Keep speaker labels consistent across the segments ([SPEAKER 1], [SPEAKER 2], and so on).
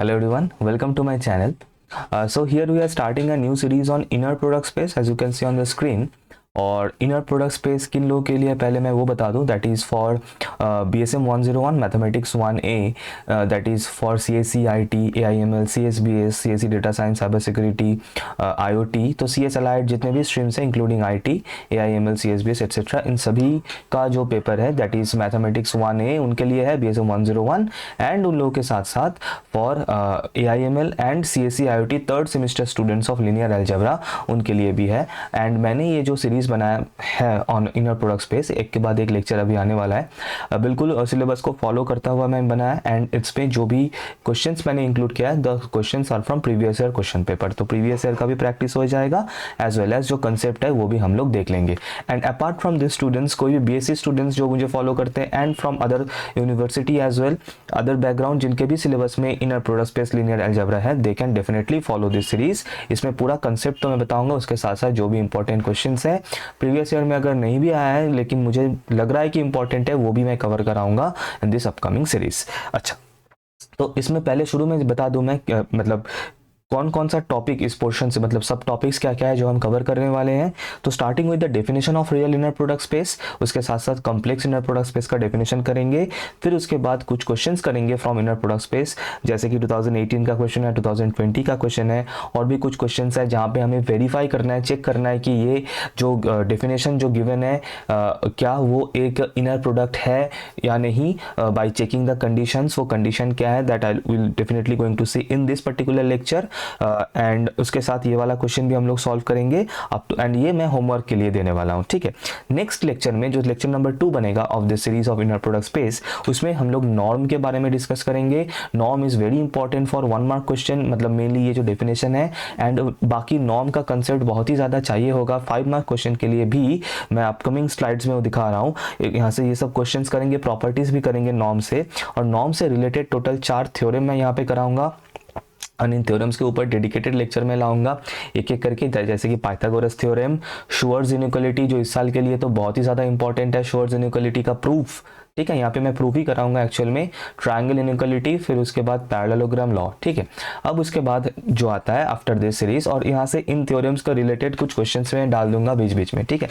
[SPEAKER 1] Hello everyone, welcome to my channel. So here we are starting a new series on inner product space as you can see on the screen. और inner product space किन लोगों के लिए पहले मैं वो बता दूं, that is for BSM 101 mathematics 1A, that is for CSE IT AIML CSBS CSE data science cyber security IoT. तो CS अलाइड जितने भी स्ट्रीम्स हैं including IT AIML CSBS etcetera, इन सभी का जो पेपर है दैट इज़ मैथमेटिक्स 1A उनके लिए है BSM 101, एंड उन लोगों के साथ साथ for AIML and CSE IoT third semester students of linear algebra उनके लिए भी है. एंड मैंने ये जो सीरीज बनाया है ऑन इनर प्रोडक्ट स्पेस, एक के बाद एक लेक्चर अभी आने वाला है, बिल्कुल सिलेबस को फॉलो करता हुआ मैं बनाया. एंड इसमें जो भी क्वेश्चंस मैंने इंक्लूड किया है the questions are from previous year question paper, तो प्रीवियस ईयर का भी प्रैक्टिस हो जाएगा एज वेल एज जो कंसेप्ट है वो भी हम लोग देख लेंगे. And apart from this students, कोई भी BSc स्टूडेंट्स जो मुझे फॉलो करते हैं and from other university as well other background जिनके भी सिलेबस में inner product space linear algebra है, they can definitely follow this series. इसमें पूरा कंसेप्ट तो मैं बताऊंगा, उसके साथ साथ जो भी इंपॉर्टेंट क्वेश्चंस है प्रीवियस ईयर में अगर नहीं भी आया है लेकिन मुझे लग रहा है कि इंपॉर्टेंट है, वो भी मैं कवर कराऊंगा इन दिस अपकमिंग सीरीज. अच्छा, तो इसमें पहले शुरू में बता दूं मैं मतलब कौन कौन सा टॉपिक इस पोर्शन से, मतलब सब टॉपिक्स क्या क्या है जो हम कवर करने वाले हैं. तो starting with the definition of real inner product space, उसके साथ साथ कॉम्प्लेक्स इनर प्रोडक्ट स्पेस का डेफिनेशन करेंगे. फिर उसके बाद कुछ क्वेश्चंस करेंगे फ्रॉम इनर प्रोडक्ट स्पेस, जैसे कि 2018 का क्वेश्चन है, 2020 का क्वेश्चन है, और भी कुछ क्वेश्चंस है जहाँ पे हमें वेरीफाई करना है, चेक करना है कि ये जो डेफिनेशन जो गिवन है क्या वो एक इनर प्रोडक्ट है या नहीं. बाय चेकिंग द कंडीशंस, वो कंडीशन क्या है that I will definitely going to see in this particular lecture. And उसके साथ ये वाला क्वेश्चन भी हम लोग सॉल्व करेंगे अप टू, एंड ये मैं होमवर्क के लिए देने वाला हूँ. ठीक है, नेक्स्ट लेक्चर में जो लेक्चर नंबर 2 बनेगा of this series of inner product space, उसमें हम लोग नॉर्म के बारे में डिस्कस करेंगे. Norm is very important for 1 mark question, मतलब मेनली ये जो डेफिनेशन है एंड बाकी नॉर्म का कंसेप्ट बहुत ही ज़्यादा चाहिए होगा 5 मार्क क्वेश्चन के लिए भी. मैं अपकमिंग स्लाइड्स में वो दिखा रहा हूँ, यहाँ से ये सब क्वेश्चंस करेंगे, प्रॉपर्टीज भी करेंगे नॉर्म से, और नॉर्म से रिलेटेड टोटल 4 थ्योरम मैं यहाँ पे कराऊंगा. और इन थ्योरम्स के ऊपर डेडिकेटेड लेक्चर में लाऊंगा एक एक करके, जैसे कि पाइथागोरस थ्योरम, शोर्स इनइक्वालिटी जो इस साल के लिए तो बहुत ही ज़्यादा इंपॉर्टेंट है, शोर्स इनइक्वालिटी का प्रूफ. ठीक है, यहाँ पे मैं प्रूफ ही कराऊंगा एक्चुअल में, ट्रायंगल इनइक्वालिटी, फिर उसके बाद पैरेललोग्राम लॉ. ठीक है, अब उसके बाद जो आता है आफ्टर दिस सीरीज, और यहाँ से इन थ्योरम्स का रिलेटेड कुछ क्वेश्चंस में डाल दूंगा बीच बीच में. ठीक है,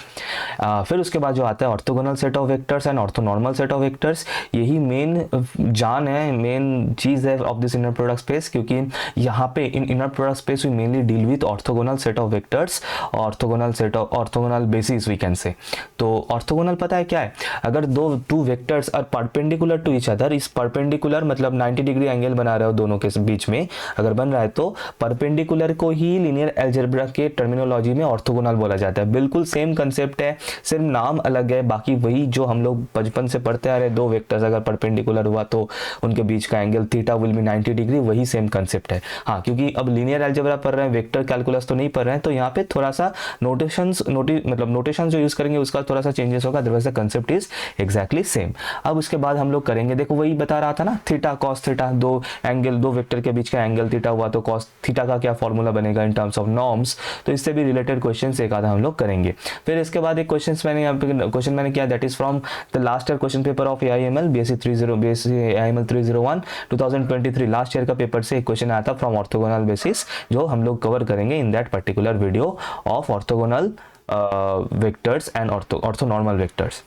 [SPEAKER 1] फिर उसके बाद जो आता है orthogonal set of vectors and orthonormal set of vectors. यही मेन जान है, मेन चीज़ है of this inner product space, क्योंकि यहाँ पे in inner product space we mainly deal with orthogonal set of vectors, orthogonal set of orthogonal basis we can say. तो orthogonal पता है क्या है, अगर two vectors are perpendicular to each other, इस परपेंडिकुलर मतलब 90 डिग्री एंगल बना रहे हो दोनों के बीच में अगर बन रहा है, तो परपेंडिकुलर को ही लीनियर अलजेब्रा के टर्मिनोलॉजी में ऑर्थोगोनल बोला जाता है. बिल्कुल सेम कंसेप्ट है, सिर्फ नाम अलग है, बाकी वही जो हम लोग बचपन से पढ़ते आ रहे, दो वेक्टर्स अगर परपेंडिकुलर हुआ तो उनके बीच का angle theta will be 90 degree, वही सेम कंसेप्ट है. हाँ, क्योंकि अब लीनियर अलजेब्रा पढ़ रहे हैं, वेक्टर कैलकुलस तो नहीं पढ़ रहे हैं, तो यहाँ पे थोड़ा सा नोटेशन जो यूज करेंगे उसका थोड़ा सा चेंजेस होगा, otherwise the concept is exactly same. अब उसके बाद हम लोग करेंगे, देखो वही बता रहा था ना, थीटा कॉस थीटा, दो वेक्टर के बीच का एंगल थीटा हुआ तो कॉस थीटा का क्या फॉर्मूला बनेगा इन टर्म्स ऑफ नॉर्म्स. तो इससे भी रिलेटेड क्वेश्चंस एक आधा हम लोग करेंगे. फिर इसके बाद एक क्वेश्चन मैंने किया that is from the last year question paper of AIML BSc AIML 301 2023, last year का पेपर से एक क्वेश्चन आया था फ्रॉम ऑर्थोगोनल बेसिस, जो हम लोग कवर करेंगे in that particular video of orthogonal vectors and orthonormal vectors.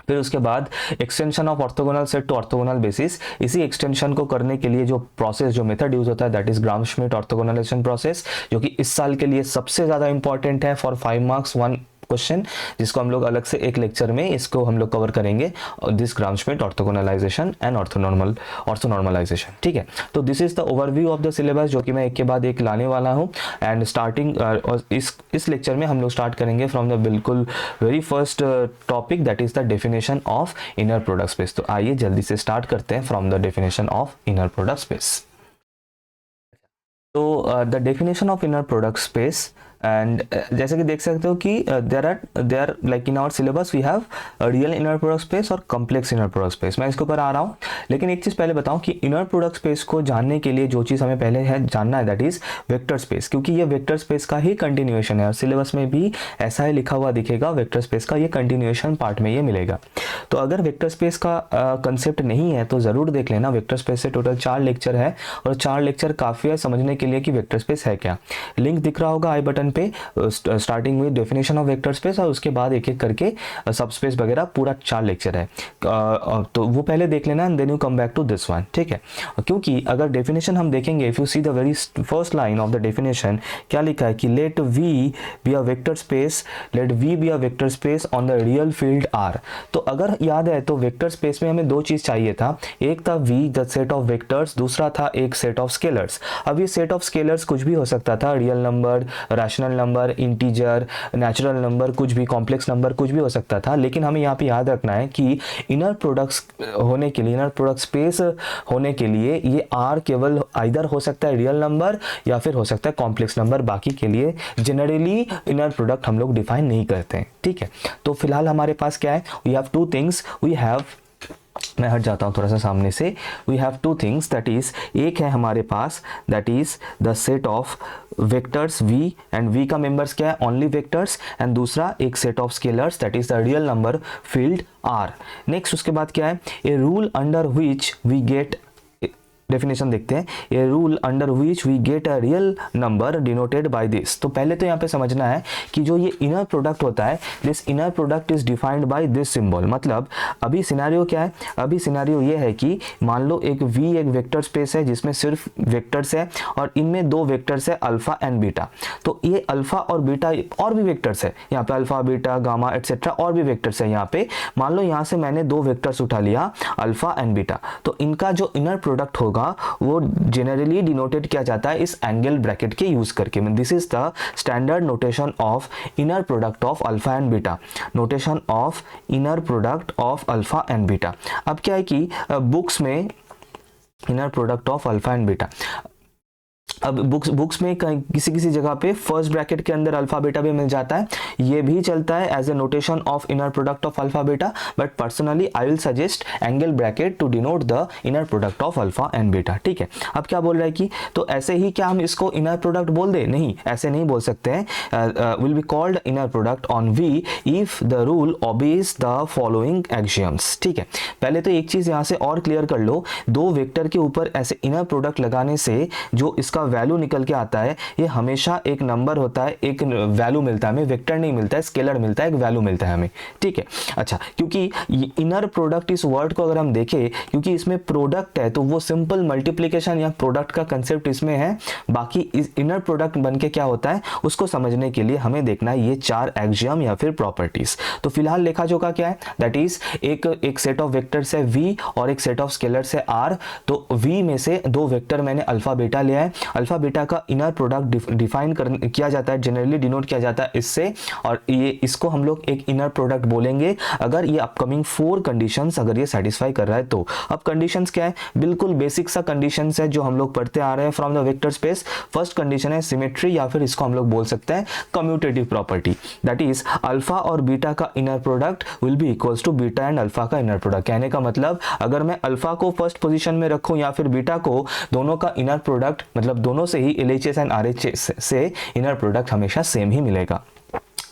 [SPEAKER 1] फिर उसके बाद extension of orthogonal set to orthogonal basis. इसी एक्सटेंशन को करने के लिए जो प्रोसेस, जो मेथड यूज होता है दैट इज ग्राम-श्मिट ऑर्थोगोनलाइजेशन प्रोसेस, जो कि इस साल के लिए सबसे ज्यादा इंपॉर्टेंट है फॉर 5 मार्क्स 1 क्वेश्चन, जिसको हम लोग अलग से एक लेक्चर में इसको हम लोग कवर करेंगे, दिस ग्राम-श्मिट ऑर्थोगोनलाइजेशन एंड ऑर्थोनॉर्मलाइजेशन. ठीक है, तो this is the overview of the syllabus, जो कि मैं एक के बाद एक लाने वाला हूं. एंड स्टार्टिंग इस लेक्चर में हम लोग स्टार्ट करेंगे फ्रॉम द बिल्कुल very first topic that is the definition of inner product space. तो आइए जल्दी से स्टार्ट करते हैं from the definition of inner product space. तो the definition of inner product space and जैसे कि देख सकते हो कि there are like in our syllabus we have real inner product space और कॉम्प्लेक्स इनर प्रोडक्ट स्पेस। मैं इसके ऊपर आ रहा हूँ, लेकिन एक चीज़ पहले बताऊँ कि इनर प्रोडक्ट स्पेस को जानने के लिए जो चीज़ हमें पहले है जानना है दैट इज वेक्टर स्पेस, क्योंकि ये वेक्टर स्पेस का ही कंटिन्यूएशन है और सिलेबस में भी ऐसा ही लिखा हुआ दिखेगा, वेक्टर स्पेस का ये कंटिन्यूएशन पार्ट में ये मिलेगा। तो अगर वेक्टर स्पेस का कंसेप्ट नहीं है तो ज़रूर देख लेना, वेक्टर स्पेस से टोटल 4 लेक्चर है और 4 लेक्चर काफ़ी है समझने के लिए कि वेक्टर स्पेस है क्या। लिंक दिख रहा होगा आई बटन पे, starting with definition of vector space और उसके बाद एक एक करके सब स्पेस वगैरह पूरा 4 लेक्चर है, तो वो पहले देख लेना and then you come back to this one, ठीक है। क्योंकि अगर डेफिनेशन हम देखेंगे, if you see the very first line of the definition, क्या लिखा है कि let V be a vector space, let V be a vector space on the real field R. तो अगर याद है तो वेक्टर स्पेस में हमें दो चीज चाहिए था, एक था V the set of vectors, दूसरा था एक सेट ऑफ स्केलर्स। अब ये सेट ऑफ स्केलर्स कुछ भी हो सकता था, real number, rational number, integer, natural number, कुछ भी, कॉम्प्लेक्स नंबर, कुछ भी हो सकता था। लेकिन हमें यहाँ पे याद रखना है कि इनर प्रोडक्ट्स होने के लिए, इनर प्रोडक्ट स्पेस होने के लिए ये आर केवल आइदर हो सकता है रियल नंबर या फिर हो सकता है कॉम्प्लेक्स नंबर, बाकी के लिए जनरली इनर प्रोडक्ट हम लोग डिफाइन नहीं करते हैं, ठीक है। तो फिलहाल हमारे पास क्या है, we have two things, we have, मैं हट जाता हूँ थोड़ा सा सामने से, we have two things that is, एक है हमारे पास that is the set of vectors v and v का मेंबर्स क्या है, ओनली वेक्टर्स, एंड दूसरा एक set of scalars that is the real number field r। Next उसके बाद क्या है, a rule under which we get, definition देखते हैं, ए rule under which we get a real number denoted by this. तो पहले तो यहाँ पे समझना है कि जो ये इनर प्रोडक्ट होता है, this inner product is defined by this symbol. मतलब अभी सिनेरियो क्या है, अभी सिनेरियो ये है कि मान लो एक v एक वेक्टर स्पेस है जिसमें सिर्फ वेक्टर्स है और इनमें दो वेक्टर्स है अल्फा एंड बीटा। तो ये अल्फा और बीटा और भी वेक्टर्स है, यहाँ पे अल्फा बीटा गामा एटसेट्रा और भी वेक्टर्स है। यहाँ पे मान लो यहाँ से मैंने दो वेक्टर्स उठा लिया अल्फा एंड बीटा, तो इनका जो इनर प्रोडक्ट होगा वो जनरली डिनोटेड किया जाता है इस एंगल ब्रैकेट के यूज करके। This is the standard notation of inner product of alpha and beta, notation of inner product of alpha and beta. अब क्या है कि बुक्स में inner product of alpha and beta, अब बुक्स में किसी किसी जगह पे फर्स्ट ब्रैकेट के अंदर अल्फा बीटा भी मिल जाता है, ये भी चलता है as a notation of inner product of alpha beta, but personally I will suggest angle bracket to denote the inner product of alpha and beta, ठीक है। अब क्या बोल रहा है कि तो ऐसे ही क्या हम इसको इनर प्रोडक्ट बोल दे, नहीं ऐसे नहीं बोल सकते हैं, will be called inner product on V if the rule obeys the following axioms, ठीक है। पहले तो एक चीज यहाँ से और क्लियर कर लो, दो वेक्टर के ऊपर ऐसे इनर प्रोडक्ट लगाने से जो इसका वैल्यू निकल के आता है ये हमेशा एक नंबर होता है, एक वैल्यू मिलता है हमें, वेक्टर नहीं मिलता है, स्केलर मिलता है, एक वैल्यू मिलता है हमें, ठीक है। अच्छा, क्योंकि इनर प्रोडक्ट इस वर्ड को अगर हम देखें, क्योंकि इसमें प्रोडक्ट है तो वो सिंपल मल्टीप्लिकेशन या प्रोडक्ट का कंसेप्ट इसमें है, बाकी इस इनर प्रोडक्ट बन के क्या होता है उसको समझने के लिए हमें देखना है ये 4 एक्सियम या फिर प्रॉपर्टीज। तो फिलहाल लेखा जोखा क्या है, दैट इज एक सेट ऑफ वेक्टर्स है v और एक सेट ऑफ स्केलर्स है r। तो v में से दो वेक्टर मैंने अल्फा बीटा लिया है, अल्फा बीटा का इनर प्रोडक्ट डिफाइन किया जाता है, जनरली डिनोट किया जाता है इससे, और ये इसको हम लोग एक इनर प्रोडक्ट बोलेंगे अगर ये अपकमिंग 4 कंडीशंस अगर ये सेटिस्फाई कर रहा है तो। अब कंडीशंस क्या है, बिल्कुल बेसिक सा कंडीशंस है जो हम लोग पढ़ते आ रहे हैं from the vector space. First condition है सिमेट्री, या फिर इसको हम लोग बोल सकते हैं commutative property, that is alpha और बीटा का inner product will be equals to beta and alpha का इनर प्रोडक्ट। कहने का मतलब अगर मैं अल्फा को फर्स्ट पोजीशन में रखूं या फिर बीटा को, दोनों का इनर प्रोडक्ट मतलब दोनों से ही LHS एंड RHS से इनर प्रोडक्ट हमेशा सेम ही मिलेगा।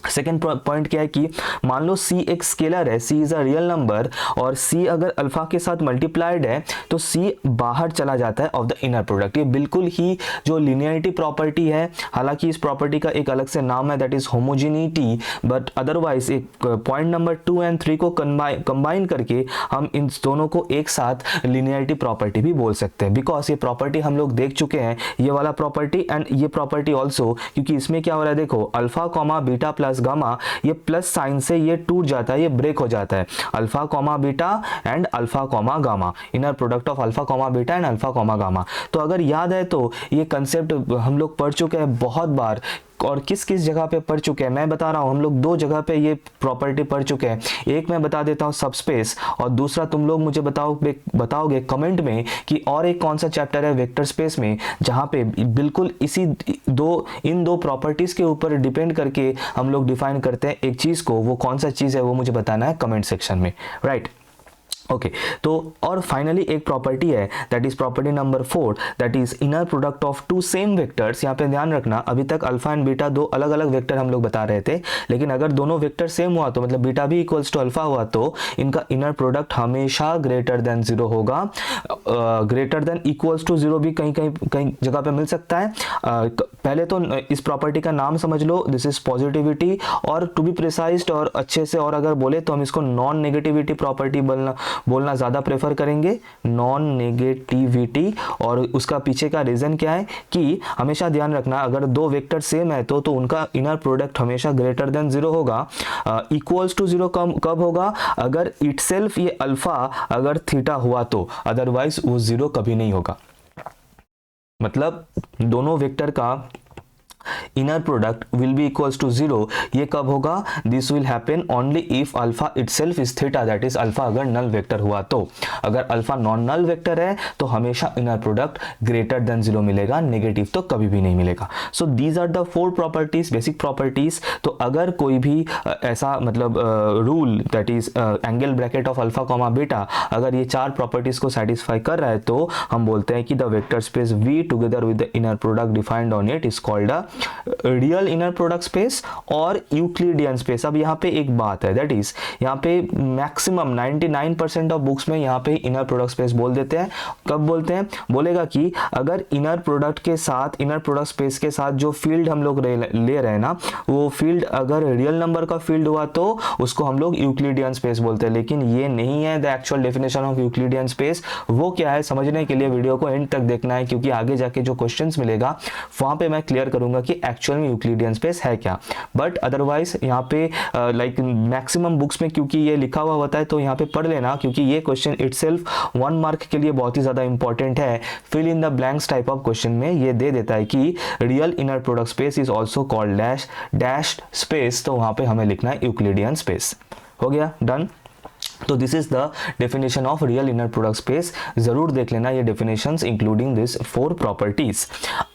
[SPEAKER 1] सेकेंड पॉइंट क्या है कि मान लो C एक स्केलर है, C is a real number, और C अगर अल्फा के साथ मल्टीप्लाइड है तो C बाहर चला जाता है ऑफ द इनर प्रोडक्ट। ये बिल्कुल ही जो लिनियरिटी प्रॉपर्टी है, हालांकि इस प्रॉपर्टी का एक अलग से नाम है that is homogeneity, but otherwise एक पॉइंट नंबर 2 एंड 3 को कंबाइन करके हम इन दोनों को एक साथ लिनियरिटी प्रॉपर्टी भी बोल सकते हैं, बिकॉज ये प्रॉपर्टी हम लोग देख चुके हैं, ये वाला प्रॉपर्टी एंड ये प्रॉपर्टी ऑल्सो, क्योंकि इसमें क्या हो रहा है देखो, alpha comma beta plus gamma, ये प्लस साइन से ये टूट जाता है, ये ब्रेक हो जाता है, alpha comma beta and alpha comma gamma, inner product of alpha comma beta and alpha comma gamma. तो अगर याद है तो ये कंसेप्ट हम लोग पढ़ चुके हैं बहुत बार और किस किस जगह पे पढ़ चुके हैं, मैं बता रहा हूँ हम लोग दो जगह पे ये प्रॉपर्टी पढ़ चुके हैं। एक मैं बता देता हूँ सबस्पेस, और दूसरा तुम लोग मुझे बताओगे कमेंट में कि और एक कौन सा चैप्टर है वेक्टर स्पेस में जहाँ पे बिल्कुल इन दो प्रॉपर्टीज के ऊपर डिपेंड करके हम लोग डिफाइन करते हैं एक चीज को। वो कौन सा चीज है वो मुझे बताना है कमेंट सेक्शन में, राइट। ओके तो और फाइनली एक प्रॉपर्टी है that is property number 4, that is inner product of two same vectors. यहाँ पे ध्यान रखना, अभी तक अल्फा एंड बीटा दो अलग अलग वेक्टर हम लोग बता रहे थे, लेकिन अगर दोनों वेक्टर सेम हुआ तो मतलब बीटा भी इक्वल्स टू अल्फा हुआ तो इनका इनर प्रोडक्ट हमेशा ग्रेटर देन 0 होगा। ग्रेटर देन इक्वल्स टू 0 भी कहीं जगह पे मिल सकता है। पहले तो इस प्रॉपर्टी का नाम समझ लो, दिस इज पॉजिटिविटी, और टू बी प्रिसाइज्ड और अच्छे से और अगर बोले तो हम इसको नॉन नेगेटिविटी प्रॉपर्टी बोलना ज़्यादा प्रेफर करेंगे, नॉन नेगेटिविटी। और उसका पीछे का रीज़न क्या है कि हमेशा ध्यान रखना अगर दो वेक्टर सेम है तो उनका इनर प्रोडक्ट हमेशा ग्रेटर देन 0 होगा। इक्वल्स टू 0 कब होगा, अगर इटसेल्फ ये अल्फा अगर थीटा हुआ तो, अदरवाइज वो 0 कभी नहीं होगा। मतलब दोनों वेक्टर का inner product will be equals to 0, ये कब होगा, this will happen only if alpha itself is theta, that is alpha अगर नल वेक्टर हुआ तो। अगर अल्फा नॉन नल वेक्टर है तो हमेशा इनर प्रोडक्ट ग्रेटर देन 0 मिलेगा, नेगेटिव तो कभी भी नहीं मिलेगा। So these are the 4 properties, basic properties. तो अगर कोई भी ऐसा मतलब rule that is angle bracket of alpha comma beta अगर ये 4 प्रॉपर्टीज को सेटिस्फाई कर रहा है तो हम बोलते हैं कि the vector space V together with the inner product defined on it is called a real inner product space और यूक्लिडियन स्पेस। अब यहाँ पे एक बात है, दैट इज यहाँ पे मैक्सिमम 99% ऑफ बुक्स में यहाँ पे इनर प्रोडक्ट स्पेस बोल देते हैं। कब बोलते हैं, बोलेगा कि अगर इनर प्रोडक्ट के साथ, इनर प्रोडक्ट स्पेस के साथ जो फील्ड हम लोग ले रहे हैं ना, वो फील्ड अगर रियल नंबर का फील्ड हुआ तो उसको हम लोग यूक्लिडियन स्पेस बोलते हैं। लेकिन ये नहीं है the actual definition of Euclidean space. वो क्या है समझने के लिए वीडियो को एंड तक देखना है, क्योंकि आगे जाके जो क्वेश्चंस मिलेगा वहां पे मैं क्लियर करूंगा कि एक्चुअल में यूक्लिडियन स्पेस है क्या। बट अदरवाइज यहाँ पे लाइक मैक्सिमम बुक्स में क्योंकि ये लिखा हुआ होता है तो यहाँ पे पढ़ लेना, क्योंकि ये क्वेश्चन इटसेल्फ 1 मार्क के लिए बहुत ही ज्यादा इंपॉर्टेंट है। Fill in the blanks type of question में ये दे देता है कि real inner product space is also called dash space, तो वहां पे हमें लिखना है यूक्लिडियन स्पेस। हो गया, डन। तो this is the definition of real inner product space. जरूर देख लेना ये डेफिनेशंस इंक्लूडिंग दिस 4 प्रॉपर्टीज।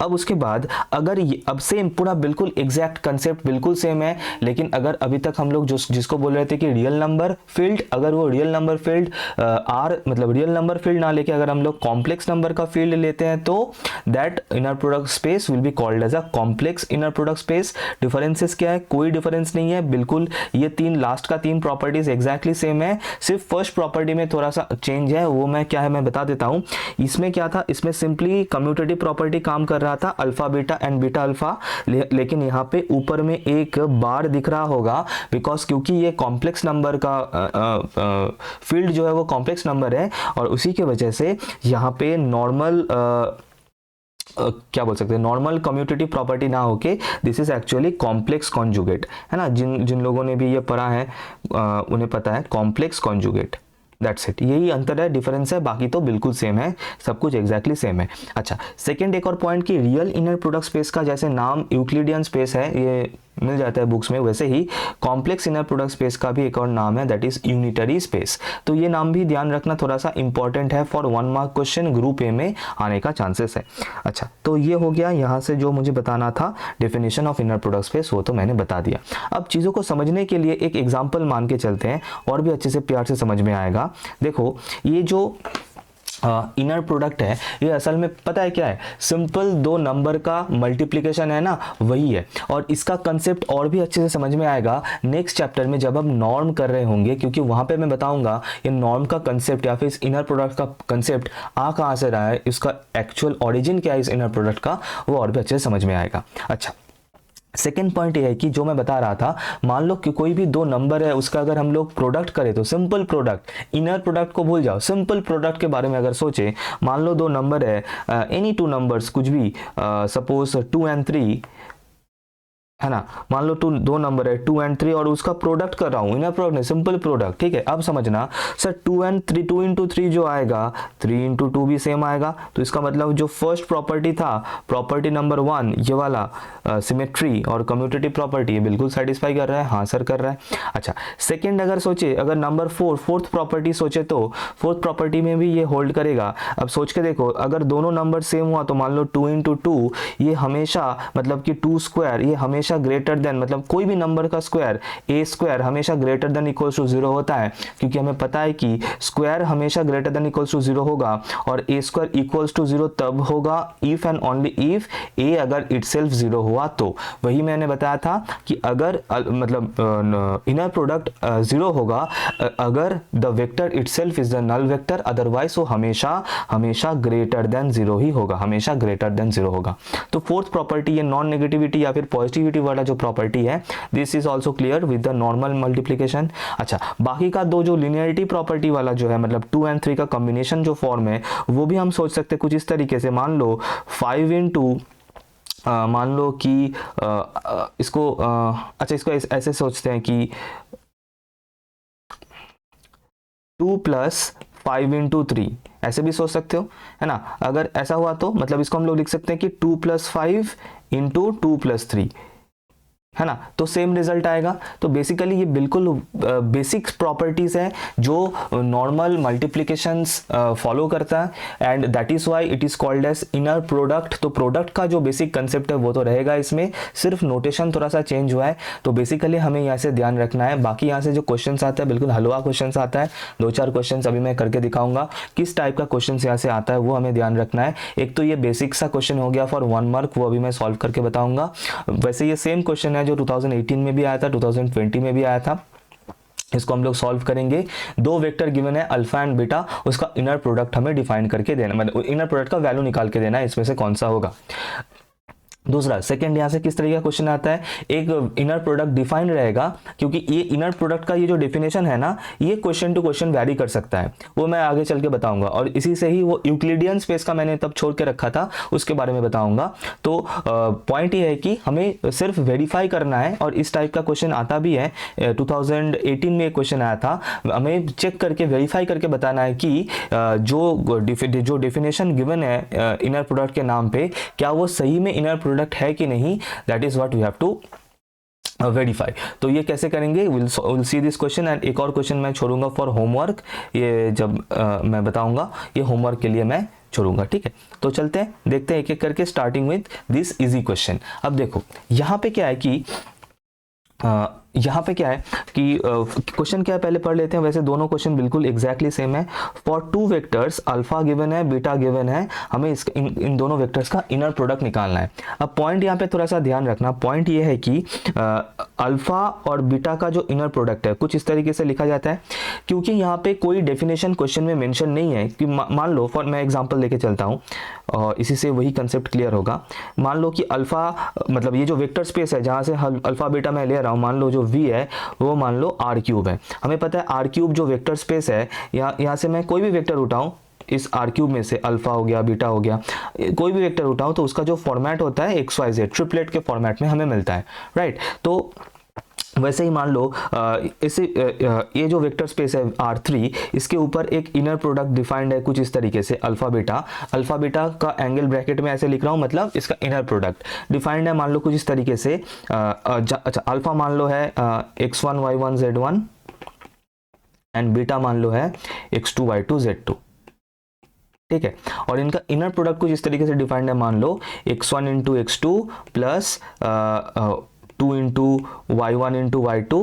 [SPEAKER 1] अब उसके बाद अगर ये अब सेम पूरा बिल्कुल एग्जैक्ट कंसेप्ट बिल्कुल सेम है, लेकिन अगर अभी तक हम लोग जिसको बोल रहे थे कि रियल नंबर फील्ड, अगर वो रियल नंबर फील्ड आर मतलब रियल नंबर फील्ड ना लेके अगर हम लोग कॉम्प्लेक्स नंबर का फील्ड लेते हैं तो that inner product space will be called as a complex inner product space. Differences क्या है, कोई डिफरेंस नहीं है, बिल्कुल ये लास्ट का 3 प्रॉपर्टीज एग्जैक्टली सेम है। सिर्फ फर्स्ट प्रॉपर्टी में थोड़ा सा चेंज है, वो मैं क्या है मैं बता देता हूं। इसमें क्या था, इसमें सिंपली कम्यूटेटिव प्रॉपर्टी काम कर रहा था, alpha beta and beta alpha, लेकिन यहाँ पे ऊपर में एक बार दिख रहा होगा बिकॉज क्योंकि ये कॉम्प्लेक्स नंबर का फील्ड जो है वो कॉम्प्लेक्स नंबर है, और उसी के वजह से यहाँ पे नॉर्मल क्या बोल सकते हैं, नॉर्मल कम्यूटेटिव प्रॉपर्टी ना होके this is actually complex conjugate, है ना। जिन लोगों ने भी ये पढ़ा है उन्हें पता है कॉम्प्लेक्स कॉन्जुगेट, दैट्स इट। यही अंतर है, डिफरेंस है, बाकी तो बिल्कुल सेम है, सब कुछ एग्जैक्टली सेम है। अच्छा, सेकंड एक और पॉइंट कि रियल इनर प्रोडक्ट स्पेस का जैसे नाम यूक्लिडियन स्पेस है, ये मिल जाता है बुक्स में, वैसे ही कॉम्प्लेक्स इनर प्रोडक्ट स्पेस का भी एक और नाम है दैट इज यूनिटरी स्पेस। तो ये नाम भी ध्यान रखना, थोड़ा सा इंपॉर्टेंट है for 1 mark question, group A में आने का चांसेस है। अच्छा, तो ये हो गया यहाँ से जो मुझे बताना था definition of inner product space, वो तो मैंने बता दिया। अब चीज़ों को समझने के लिए एक एग्जाम्पल मान के चलते हैं और भी अच्छे से प्यार से समझ में आएगा। देखो ये जो इनर प्रोडक्ट है ये असल में पता है क्या है, सिंपल 2 नंबर का मल्टीप्लिकेशन है ना, वही है। और इसका कंसेप्ट और भी अच्छे से समझ में आएगा नेक्स्ट चैप्टर में जब हम नॉर्म कर रहे होंगे, क्योंकि वहां पे मैं बताऊंगा ये नॉर्म का कंसेप्ट या फिर इस इनर प्रोडक्ट का कंसेप्ट आ कहाँ से रहा है, इसका एक्चुअल ओरिजिन क्या है इस इनर प्रोडक्ट का, वो और भी अच्छे से समझ में आएगा। अच्छा, सेकेंड पॉइंट ये है कि जो मैं बता रहा था, मान लो कि कोई भी 2 नंबर है उसका अगर हम लोग प्रोडक्ट करें तो सिंपल प्रोडक्ट, इनर प्रोडक्ट को भूल जाओ, सिंपल प्रोडक्ट के बारे में अगर सोचे, मान लो 2 नंबर है, एनी 2 नंबर्स कुछ भी, सपोज 2 and 3 है ना, मान लो दो नंबर है 2 and 3 और उसका प्रोडक्ट कर रहा हूँ, इनर प्रोडक्ट नहीं, सिंपल प्रोडक्ट, ठीक है। अब समझना सर 2 and 3, 2 into 3 जो आएगा 3 into 2 भी सेम आएगा, तो इसका मतलब जो फर्स्ट प्रॉपर्टी था, प्रॉपर्टी नंबर 1 ये वाला सिमेट्री और कम्यूटेटिव प्रॉपर्टी, ये बिल्कुल सेटिस्फाई कर रहा है, हाँ सर कर रहा है। अच्छा सेकेंड अगर सोचे, अगर नंबर 4 फोर्थ प्रॉपर्टी सोचे तो फोर्थ प्रॉपर्टी में भी ये होल्ड करेगा। अब सोच के देखो, अगर दोनों नंबर सेम हुआ तो मान लो 2 into 2 ये हमेशा मतलब कि 2 स्क्वायर ये हमेशा ग्रेटर देन, मतलब कोई भी नंबर का स्क्वायर ए स्क्वायर हमेशा ग्रेटर देन इक्वल्स टू 0 होता है, क्योंकि हमें पता है कि स्क्वायर हमेशा ग्रेटर देन इक्वल्स टू 0 होगा और ए स्क्वायर इक्वल्स टू 0 तब होगा इफ एंड ओनली इफ ए अगर इटसेल्फ 0 हुआ तो। वही मैंने बताया था कि अगर मतलब इनर प्रोडक्ट 0 होगा अगर the vector itself is the null vector, otherwise वो हमेशा ग्रेटर देन 0 ही होगा, हमेशा ग्रेटर देन 0 होगा। तो फोर्थ प्रॉपर्टी ये नॉन नेगेटिविटी या फिर पॉजिटिविटी वाला जो प्रॉपर्टी है, this is also clear with the normal multiplication. अच्छा बाकी का दो जो लिनियरिटी प्रॉपर्टी वाला जो है, मतलब 2 and 3 का कॉम्बिनेशन जो फॉर्म है, वो भी हम सोच सकते हैं कुछ इस तरीके से। मान लो 5 into मान लो कि इसको अच्छा इसको ऐसे सोचते हैं कि 2 + 5 into 3 ऐसे भी सोच सकते हो, है ना। अगर ऐसा हुआ तो मतलब इसको हम लोग लिख सकते हैं कि 2 + 5 into 2 + 3, है ना, तो सेम रिजल्ट आएगा। तो बेसिकली ये बिल्कुल बेसिक प्रॉपर्टीज है जो नॉर्मल मल्टीप्लिकेशंस फॉलो करता है and that is why it is called as inner product. तो प्रोडक्ट का जो बेसिक कंसेप्ट है वो तो रहेगा, इसमें सिर्फ नोटेशन थोड़ा सा चेंज हुआ है। तो बेसिकली हमें यहाँ से ध्यान रखना है। बाकी यहाँ से जो क्वेश्चन आता है बिल्कुल हलवा क्वेश्चन आता है, 2-4 क्वेश्चन अभी मैं करके दिखाऊंगा किस टाइप का क्वेश्चन यहाँ से आता है, वो हमें ध्यान रखना है। एक तो ये बेसिक सा क्वेश्चन हो गया फॉर 1 मार्क, वो अभी मैं सॉल्व करके बताऊंगा। वैसे ये सेम क्वेश्चन है जो 2018 में भी आया था, 2020 में भी आया था। इसको हम लोग सॉल्व करेंगे। दो वेक्टर गिवन है अल्फा एंड बीटा, उसका इनर प्रोडक्ट हमें डिफाइन करके देना, मतलब इनर प्रोडक्ट का वैल्यू निकाल के देना है, इसमें से कौन सा होगा। दूसरा सेकंड यहाँ से किस तरीके का क्वेश्चन आता है, एक इनर प्रोडक्ट डिफाइन रहेगा, क्योंकि ये इनर प्रोडक्ट का ये जो डेफिनेशन है ना, ये क्वेश्चन टू क्वेश्चन वैरी कर सकता है, वो मैं आगे चल के बताऊंगा। और इसी से ही वो यूक्लिडियन स्पेस का मैंने तब छोड़ के रखा था, उसके बारे में बताऊंगा। तो पॉइंट ये है कि हमें सिर्फ वेरीफाई करना है, और इस टाइप का क्वेश्चन आता भी है। 2018 में एक क्वेश्चन आया था, हमें चेक करके वेरीफाई करके बताना है कि जो डेफिनेशन गिवन है इनर प्रोडक्ट के नाम पे, क्या वो सही में इनर प्रोडक्ट है कि नहीं, that is what we have to verify. तो ये कैसे करेंगे, will see this question. And एक और क्वेश्चन मैं छोड़ूंगा फॉर होमवर्क, ये जब मैं बताऊंगा, ये होमवर्क के लिए मैं छोड़ूंगा, ठीक है। तो चलते हैं, देखते हैं एक एक करके, starting with this easy question. अब देखो यहाँ पे क्या है कि क्वेश्चन क्या है पहले पढ़ लेते हैं। वैसे दोनों क्वेश्चन बिल्कुल एग्जैक्टली सेम है। फॉर 2 वेक्टर्स अल्फा गिवन है, बीटा गिवन है, हमें इन दोनों वेक्टर्स का इनर प्रोडक्ट निकालना है। अब पॉइंट यहाँ पे थोड़ा सा ध्यान रखना, पॉइंट ये है कि अल्फा और बीटा का जो इनर प्रोडक्ट है कुछ इस तरीके से लिखा जाता है, क्योंकि यहाँ पे कोई डेफिनेशन क्वेश्चन में मेंशन नहीं है कि मान लो फॉर, मैं एग्जांपल लेके चलता हूँ और इसी से वही कंसेप्ट क्लियर होगा। मान लो कि अल्फा मतलब ये जो वेक्टर स्पेस है जहाँ से अल्फा बीटा मैं ले रहा हूँ, मान लो जो V है वो मान लो R³ है। हमें पता है R³ जो वेक्टर स्पेस है, यहाँ से मैं कोई भी वेक्टर उठाऊं, इस R³ में से अल्फा हो गया, बीटा हो गया, कोई भी वेक्टर उठाऊं तो उसका जो फॉर्मेट होता है XYZ ट्रिपलेट के फॉर्मेट में हमें मिलता है, राइट। तो वैसे ही मान लो ये जो वेक्टर स्पेस है R3, इसके ऊपर एक इनर प्रोडक्ट डिफाइंड है कुछ इस तरीके से अल्फा बीटा का एंगल ब्रैकेट में ऐसे लिख रहा हूँ, मतलब इसका इनर प्रोडक्ट डिफाइंड है मान लो कुछ इस तरीके से। अच्छा अल्फा मान लो है x1 y1 z1 and beta मान लो है x2 y2 z2, ठीक है। और इनका इनर प्रोडक्ट कुछ इस तरीके से डिफाइंड है, मान लो x1 into x2 plus 2 into y1 into y2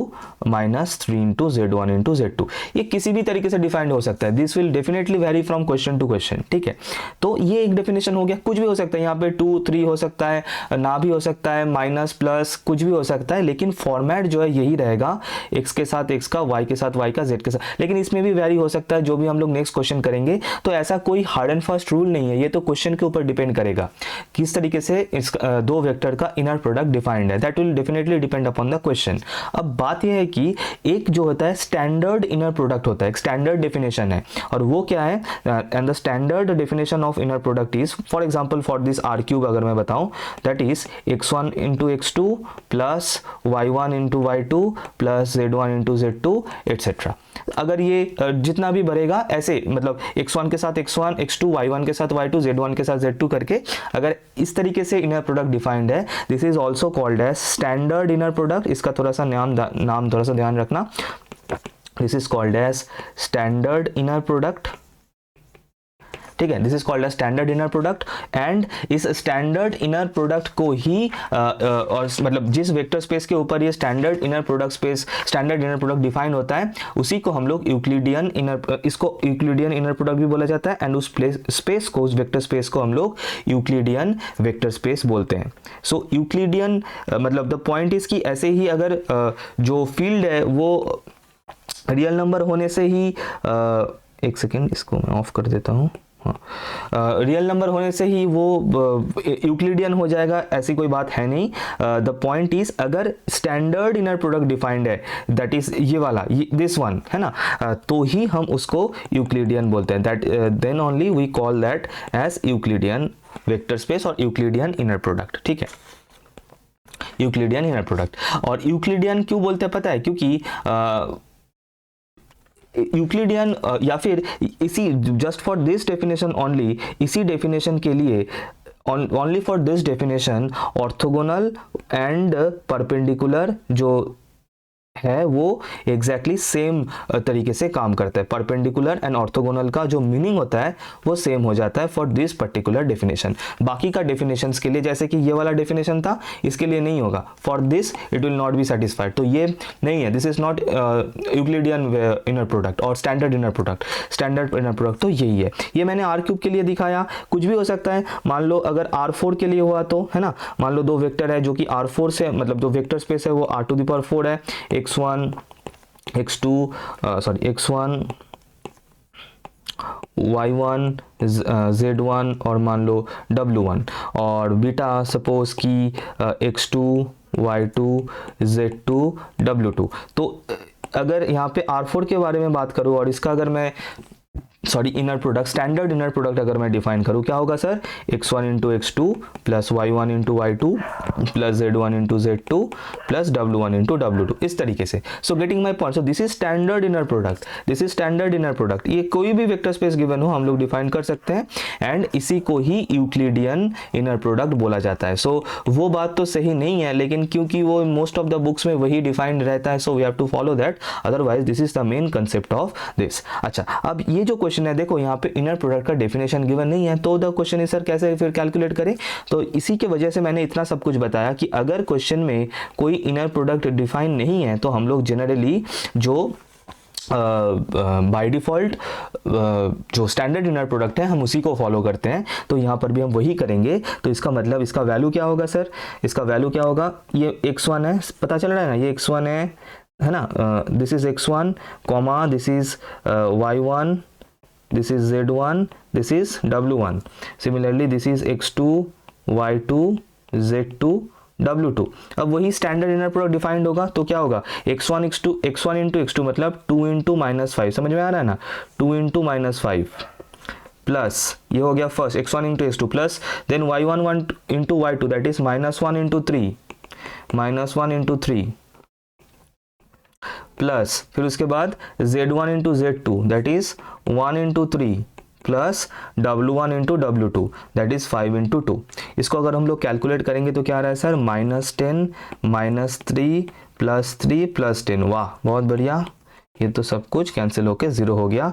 [SPEAKER 1] minus 3 into z1 into z2। ये किसी भी तरीके से डिफाइंड हो सकता है, this will definitely vary from question to question, ठीक है। तो ये एक डेफिनेशन हो गया, कुछ भी हो सकता है, यहाँ पे 2 3 हो सकता है, ना भी हो सकता है, माइनस प्लस कुछ भी हो सकता है, लेकिन फॉर्मेट जो है यही रहेगा, x के साथ x का, y के साथ y का, z के साथ। लेकिन इसमें भी वेरी हो सकता है, जो भी हम लोग नेक्स्ट क्वेश्चन करेंगे। तो ऐसा कोई हार्ड एंड फास्ट रूल नहीं है, ये तो क्वेश्चन के ऊपर डिपेंड करेगा किस तरीके से इस दो वेक्टर का इनर प्रोडक्ट डिफाइंड है, that will definitely depend upon the question. अब बात यह है कि एक जो होता है स्टैंडर्ड इनर प्रोडक्ट होता है, एक स्टैंडर्ड डेफिनेशन है, और वो क्या है, and the standard definition of inner product is, for example for this R cube अगर मैं बताऊं, that is x1 into x2 plus y1 into y2 plus z1 into z2 etcetera. अगर ये जितना भी बढ़ेगा ऐसे, मतलब x1 के साथ x1, x2, y1 के साथ y2, z1 के साथ z2 करके अगर इस तरीके से इनर प्रोडक्ट डिफाइंड है, this is also called as standard inner product. इसका थोड़ा सा नाम थोड़ा सा ध्यान रखना, this is called as standard inner product, ठीक है, this is called as standard inner product. And इस स्टैंडर्ड इनर प्रोडक्ट को ही और मतलब जिस वेक्टर स्पेस के ऊपर ये standard inner product space, standard inner product define होता है, उसी को हम लोग यूक्लिडियन इनर, इसको यूक्लिडियन इनर प्रोडक्ट भी बोला जाता है, एंड उस स्पेस को, उस वेक्टर स्पेस को हम लोग यूक्लिडियन वेक्टर स्पेस बोलते हैं। सो यूक्लिडियन मतलब द पॉइंट इज कि ऐसे ही अगर जो फील्ड है वो रियल नंबर होने से ही, एक सेकेंड इसको मैं ऑफ कर देता हूँ, रियल नंबर होने से ही वो यूक्लिडियन हो जाएगा, ऐसी कोई बात है नहीं। द पॉइंट इज अगर स्टैंडर्ड इनर प्रोडक्ट डिफाइंड है, दैट इज ये वाला, दिस वन है ना, तो ही हम उसको यूक्लिडियन बोलते हैं, that then only we call that as Euclidean vector space और यूक्लिडियन इनर प्रोडक्ट, ठीक है, यूक्लिडियन इनर प्रोडक्ट। और यूक्लिडियन क्यों बोलते हैं पता है, क्योंकि यूक्लिडियन या फिर इसी, just for this definition only, इसी डेफिनेशन के लिए only for this definition orthogonal and perpendicular जो है वो एग्जैक्टली सेम तरीके से काम करता है। परपेंडिकुलर एंड ऑर्थोगोनल का जो मीनिंग होता है वो सेम हो जाता है फॉर दिस पर्टिकुलर डेफिनेशन। बाकी का डेफिनेशंस के लिए, जैसे कि ये वाला डेफिनेशन था, इसके लिए नहीं होगा, for this it will not be satisfied, तो ये नहीं है, this is not Euclidean inner product और standard inner product. Standard inner product तो यही है। ये मैंने आर क्यूब के लिए दिखाया, कुछ भी हो सकता है, मान लो अगर R4 के लिए हुआ तो, है ना, मान लो दो वेक्टर है जो कि R4 से, मतलब जो वेक्टर स्पेस है वो R⁴ है, x1 x2 x1 y1 z1 और मान लो w1, और बीटा सपोज कि x2 y2 z2 w2। तो अगर यहाँ पे R4 के बारे में बात करूँ और इसका अगर मैं inner product, standard inner product अगर मैं डिफाइन करूँ, क्या होगा sir, x1 into x2 plus y1 into y2 plus z1 into z2 plus w1 into w2, इस तरीके से। So getting my point, so this is standard inner product, this is standard inner product. ये कोई भी vector space given हो हम लोग define कर सकते हैं, एंड इसी को ही यूक्लिडियन इनर प्रोडक्ट बोला जाता है। सो वो बात तो सही नहीं है, लेकिन क्योंकि वो मोस्ट ऑफ द बुक्स में वही डिफाइंड रहता है, so we have to follow that, otherwise this is the main concept of this. अच्छा, अब ये जो क्वेश्चन है, देखो यहाँ पे इनर प्रोडक्ट का डेफिनेशन गिवन नहीं है, तो द क्वेश्चन इज सर कैसे फिर कैलकुलेट करें। तो इसी के वजह से मैंने इतना सब कुछ बताया कि अगर क्वेश्चन में कोई इनर प्रोडक्ट डिफाइन नहीं है तो हम लोग जनरली जो बाय डिफ़ॉल्ट जो स्टैंडर्ड इनर प्रोडक्ट है हम उसी को फॉलो करते हैं। तो यहाँ पर भी हम वही करेंगे। तो इसका मतलब इसका वैल्यू क्या होगा सर, इसका वैल्यू क्या होगा, ये x1 है, पता चल रहा है ना, ये x1 है ना, this is x1 comma this is y1, this is z1, this is w1, similarly this is x2 y2 z2 w2। अब वही स्टैंडर्ड इनर प्रोडक्ट डिफाइंड होगा, तो क्या होगा, x1 इंटू x2 मतलब 2 इंटू -5, समझ में आ रहा है ना, 2 इंटू -5 प्लस ये हो गया first x1 into x2 plus then y1 into y2 that is -1 into 3 plus फिर उसके बाद z1 into z2 that is 1 into 3 plus w1 into w2 that is 5 into 2। इसको अगर हम लोग कैलकुलेट करेंगे तो क्या आ रहा है सर, -10 -3 प्लस 3 प्लस 10। वाह बहुत बढ़िया, ये तो सब कुछ कैंसिल होके 0 हो गया।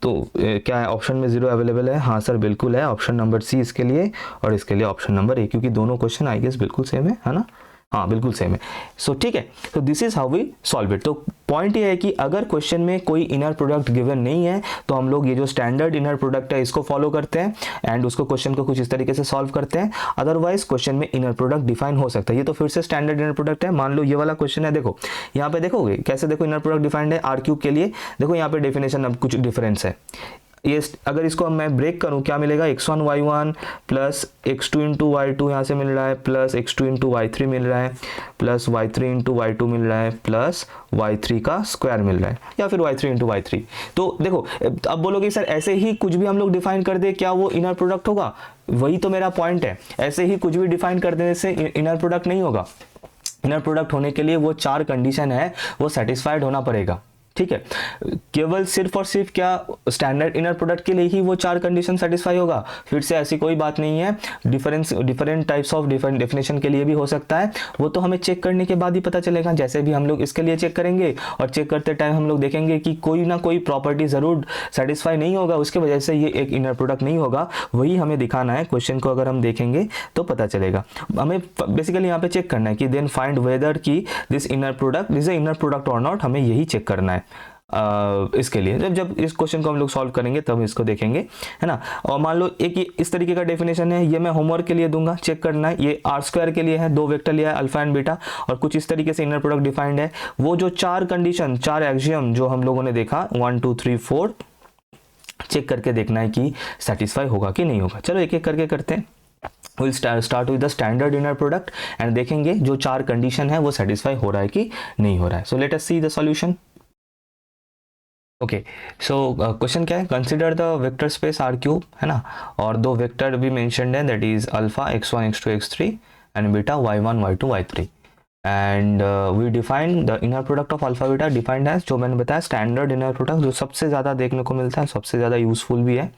[SPEAKER 1] तो क्या है, ऑप्शन में 0 अवेलेबल है, हाँ सर बिल्कुल है, ऑप्शन नंबर सी इसके लिए और इसके लिए ऑप्शन नंबर ए, क्योंकि दोनों क्वेश्चन आई गेस बिल्कुल सेम है ना, हाँ बिल्कुल सेम है। सो ठीक है, तो this is how we solve it. तो पॉइंट ये है कि अगर क्वेश्चन में कोई इनर प्रोडक्ट गिवन नहीं है तो हम लोग ये जो स्टैंडर्ड इनर प्रोडक्ट है इसको फॉलो करते हैं एंड उसको क्वेश्चन को कुछ इस तरीके से सॉल्व करते हैं। अदरवाइज क्वेश्चन में इनर प्रोडक्ट डिफाइन हो सकता है। ये तो फिर से स्टैंडर्ड इनर प्रोडक्ट है। मान लो ये वाला क्वेश्चन है, देखो यहाँ पे देखोगे कैसे, देखो इनर प्रोडक्ट डिफाइंड है आर क्यूब के लिए, देखो यहाँ पे डेफिनेशन अब कुछ डिफरेंस है। ये अगर इसको मैं ब्रेक करूं क्या मिलेगा, x1 y1 plus x2 into Y to यहाँ से मिल रहा है, plus x2 into Y three मिल रहा है, plus y3 into Y two मिल रहा है, प्लस y3 का स्क्वायर मिल रहा है, या फिर y3 इंटू वाई थ्री। तो देखो अब बोलोगे सर ऐसे ही कुछ भी हम लोग डिफाइन कर दे क्या वो इनर प्रोडक्ट होगा, वही तो मेरा पॉइंट है, ऐसे ही कुछ भी डिफाइन कर देने से इनर प्रोडक्ट नहीं होगा। इनर प्रोडक्ट होने के लिए वो 4 कंडीशन है वो सेटिस्फाइड होना पड़ेगा, ठीक है। केवल सिर्फ और सिर्फ क्या स्टैंडर्ड इनर प्रोडक्ट के लिए ही वो 4 कंडीशन सेटिस्फाई होगा, फिर से ऐसी कोई बात नहीं है। Different types of different definition के लिए भी हो सकता है, वो तो हमें चेक करने के बाद ही पता चलेगा। जैसे भी हम लोग इसके लिए चेक करेंगे और चेक करते टाइम हम लोग देखेंगे कि कोई ना कोई प्रॉपर्टी जरूर सेटिस्फाई नहीं होगा, उसके वजह से ये एक इनर प्रोडक्ट नहीं होगा, वही हमें दिखाना है। क्वेश्चन को अगर हम देखेंगे तो पता चलेगा। हमें बेसिकली यहाँ पे चेक करना है कि देन फाइंड वेदर की this inner product is a inner product और नॉट, हमें यही चेक करना है। इसके लिए जब इस क्वेश्चन को हम लोग सॉल्व करेंगे तब इसको देखेंगे, है ना। और मान लो एक इस तरीके का डेफिनेशन है, ये मैं होमवर्क के लिए दूंगा, चेक करना है। ये आर स्क्वायर के लिए है, 2 वेक्टर लिया है अल्फा एंड बीटा, और कुछ इस तरीके से इनर प्रोडक्ट डिफाइंड है। वो जो 4 कंडीशन 4 एक्सियम जो हम लोगों ने देखा 1 2 3 4 चेक करके देखना है कि सेटिस्फाई होगा कि नहीं होगा। चलो एक एक करके करते हैं। We'll start with the standard inner product and देखेंगे जो 4 कंडीशन है वो सेटिस्फाई हो रहा है कि नहीं हो रहा है। So let us see the solution. Okay so question क्या है, consider the vector space R cube, है ना, और 2 वेक्टर भी मेंशन्ड है, that is alpha x1 x2 x3 and beta y1 y2 y3, and we define the inner product of alpha beta defined as, जो मैंने बताया स्टैंडर्ड इनर प्रोडक्ट, जो सबसे ज़्यादा देखने को मिलता है, सबसे ज़्यादा यूजफुल भी है,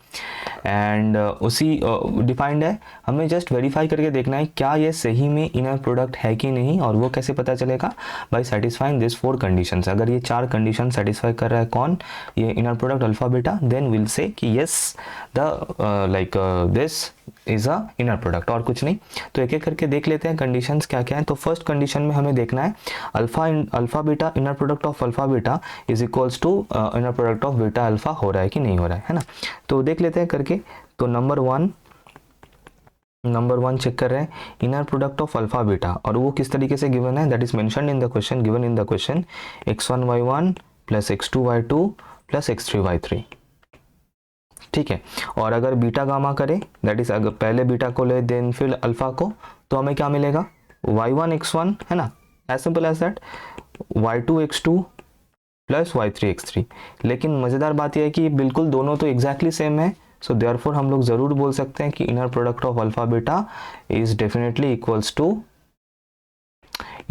[SPEAKER 1] एंड उसी डिफाइंड है। हमें जस्ट वेरीफाई करके देखना है क्या ये सही में इनर प्रोडक्ट है कि नहीं, और वो कैसे पता चलेगा, बाय सेटिस्फाइंग दिस 4 कंडीशंस। अगर ये 4 कंडीशन सेटिस्फाई कर रहा है कौन, ये inner product alpha beta, then will say कि yes the this is a inner product, और कुछ नहीं। तो एक एक करके देख लेते हैं कंडीशंस क्या क्या है। तो फर्स्ट कंडीशन में हमें देखना है alpha beta, inner product of alpha beta is equals to inner product of beta alpha हो रहा है कि नहीं हो रहा है ना। तो देख लेते हैं करके। तो नंबर वन चेक कर रहे हैं inner product of alpha beta, और वो किस तरीके से गिवन है, that is mentioned in the question, given in the question x1 y1 plus x2 y2 plus x3 y3, ठीक है। और अगर बीटा गामा करे, दैट इज अगर पहले बीटा को ले देन फिर अल्फा को, तो हमें क्या मिलेगा y1 x1, है ना, as simple as that, y2 x2 plus y3 x3। लेकिन मज़ेदार बात यह है कि बिल्कुल दोनों तो एग्जैक्टली सेम है, सो देयरफॉर हम लोग ज़रूर बोल सकते हैं कि inner product of alpha beta is definitely equals to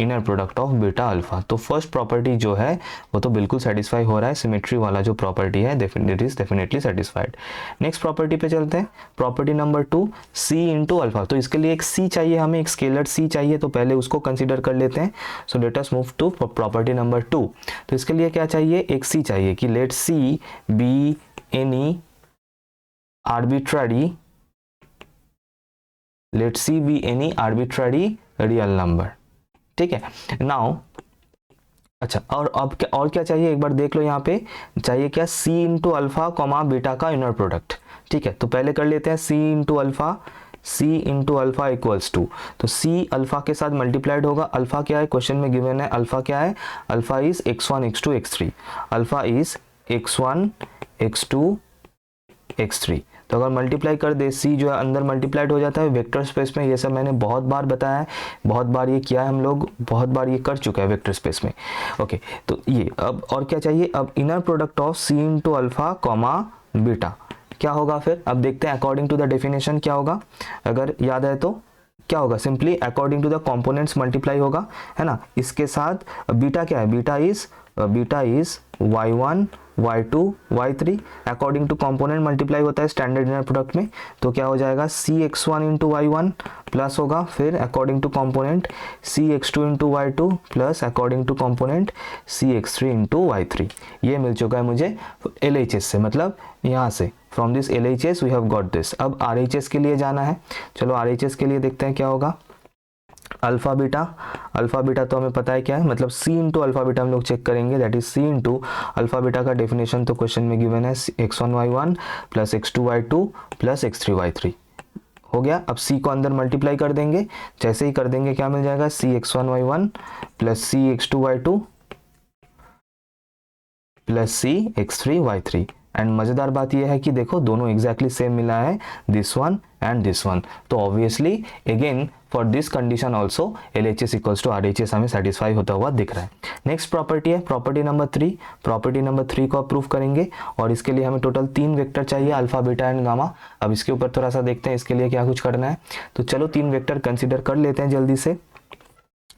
[SPEAKER 1] inner product of beta alpha. तो फर्स्ट प्रॉपर्टी जो है वो तो बिल्कुल सेटिस्फाई हो रहा है, सिमेट्री वाला जो प्रॉपर्टी है it is definitely satisfied. Next property पे चलते हैं, प्रॉपर्टी नंबर 2 सी इंटू अल्फा। तो इसके लिए एक सी चाहिए, हमें एक स्केलर सी चाहिए, तो पहले उसको कंसिडर कर लेते हैं। So let us move to property number 2। तो इसके लिए क्या चाहिए, एक सी चाहिए कि let C be any arbitrary, let C be any arbitrary real number, ठीक है। नाउ अच्छा, और अब क्या और क्या चाहिए एक बार देख लो, यहाँ पे चाहिए क्या, सी इंटू अल्फा कॉमा बीटा का इनर प्रोडक्ट, ठीक है। तो पहले कर लेते हैं सी इंटू अल्फा इक्वल्स टू, तो सी अल्फा के साथ मल्टीप्लाइड होगा। अल्फा क्या है, क्वेश्चन में गिवन है अल्फा क्या है, alpha is x1 x2 x3, alpha is x1 x2 x3। तो अगर मल्टीप्लाई कर दे, सी जो है अंदर मल्टीप्लाइड हो जाता है वेक्टर स्पेस में, ये सब मैंने बहुत बार बताया है, बहुत बार ये किया है हम लोग, बहुत बार ये कर चुका है वेक्टर स्पेस में। ओके, तो ये अब और क्या चाहिए, अब inner product of c into alpha comma beta क्या होगा फिर, अब देखते हैं अकॉर्डिंग टू द डेफिनेशन क्या होगा। अगर याद है तो क्या होगा, simply according to the components multiply होगा, है ना। इसके साथ बीटा क्या है, beta is y1 y2 y3, according to component multiply होता है स्टैंडर्ड इनर प्रोडक्ट में। तो क्या हो जाएगा, सी x1 इंटू y1 प्लस होगा, फिर according to component c x2 into y2 plus according to component c x3 into y3। ये मिल चुका है मुझे LHS से, मतलब यहाँ से from this LHS we have got this. अब RHS के लिए जाना है, चलो RHS के लिए देखते हैं क्या होगा। अल्फा बीटा तो हमें पता है क्या है, मतलब सी इंटू अल्फा बीटा हम लोग चेक करेंगे, that is c into alpha beta का डेफिनेशन तो क्वेश्चन में गिवन है x1 y1 plus x2 y2 plus x3 y3 हो गया। अब सी को अंदर मल्टीप्लाई कर देंगे, जैसे ही कर देंगे क्या मिल जाएगा, सी x1 y1 plus C x2 y2 plus C x3 y3, and मज़ेदार बात यह है कि देखो दोनों एग्जैक्टली सेम मिला है, this one and this one. तो obviously again for this condition also LHS equals to RHS हमें सेटिस्फाई होता हुआ दिख रहा है। नेक्स्ट प्रॉपर्टी है प्रॉपर्टी नंबर 3। प्रॉपर्टी नंबर 3 को प्रूव करेंगे और इसके लिए हमें टोटल 3 वेक्टर चाहिए, अल्फा बीटा एंड गामा। अब इसके ऊपर थोड़ा सा देखते हैं इसके लिए क्या कुछ करना है। तो चलो 3 वेक्टर कंसिडर कर लेते हैं जल्दी से,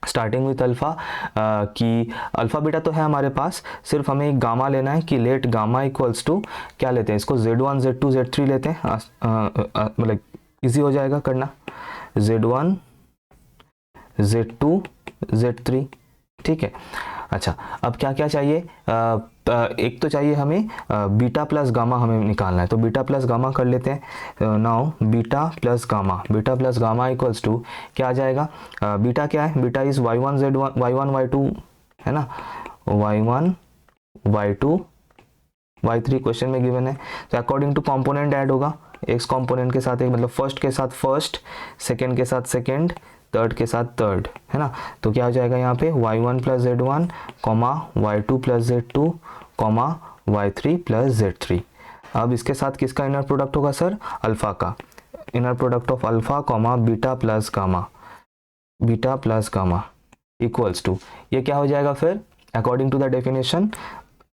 [SPEAKER 1] स्टार्टिंग विथ अल्फा। कि अल्फा बीटा तो है हमारे पास, सिर्फ हमें एक गामा लेना है कि लेट गामा इक्वल्स टू क्या लेते हैं इसको, Z1 Z2 Z3 लेते हैं, मतलब इजी हो जाएगा करना, Z1 Z2 Z3, ठीक है। अच्छा अब क्या क्या चाहिए, एक तो चाहिए हमें बीटा प्लस गामा हमें निकालना है, तो बीटा प्लस गामा कर लेते हैं। Now beta plus gamma equals to क्या आ जाएगा, बीटा क्या है, beta is y1 z1 y1 y2 है ना, y1 y2 y3 क्वेश्चन में गिवन है। तो अकॉर्डिंग टू कंपोनेंट ऐड होगा, एक्स कंपोनेंट के साथ एक, मतलब फर्स्ट के साथ फर्स्ट, सेकेंड के साथ सेकेंड, थर्ड के साथ थर्ड, है ना। तो क्या हो जाएगा यहाँ पे y1 plus z1 comma y2 plus z2 comma y3 plus z3। अब इसके साथ किसका इनर प्रोडक्ट होगा सर, अल्फा का, inner product of alpha comma beta plus gamma equals to, ये क्या हो जाएगा फिर अकॉर्डिंग टू द डेफिनेशन।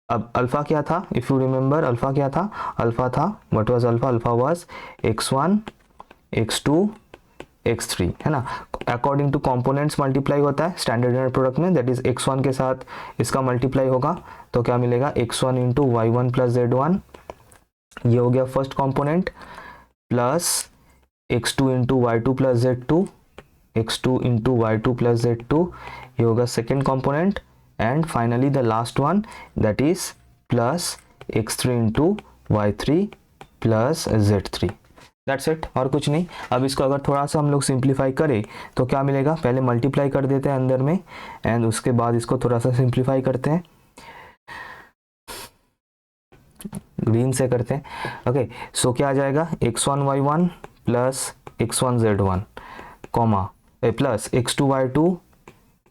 [SPEAKER 1] अब अल्फा क्या था, इफ यू रिमेंबर अल्फा क्या था, अल्फा था what was alpha, alpha was x1 x2 x3, है ना। अकॉर्डिंग टू कंपोनेंट्स मल्टीप्लाई होता है स्टैंडर्ड इनर प्रोडक्ट में, दैट इज x1 के साथ इसका मल्टीप्लाई होगा, तो क्या मिलेगा x1 into y1 plus z1, ये हो गया first component, plus x2 into y2 plus z2, x2 into y2 plus z2, ये होगा second component, and finally the last one that is plus x3 into y3 plus z3, that's it, और कुछ नहीं। अब इसको अगर थोड़ा सा हम लोग सिंप्लीफाई करें तो क्या मिलेगा, पहले मल्टीप्लाई कर देते हैं अंदर में एंड उसके बाद इसको थोड़ा सा सिंप्लीफाई करते हैं, ग्रीन से करते हैं। ओके सो क्या आ जाएगा, x1 y1 plus x1 z1 comma plus x2 y2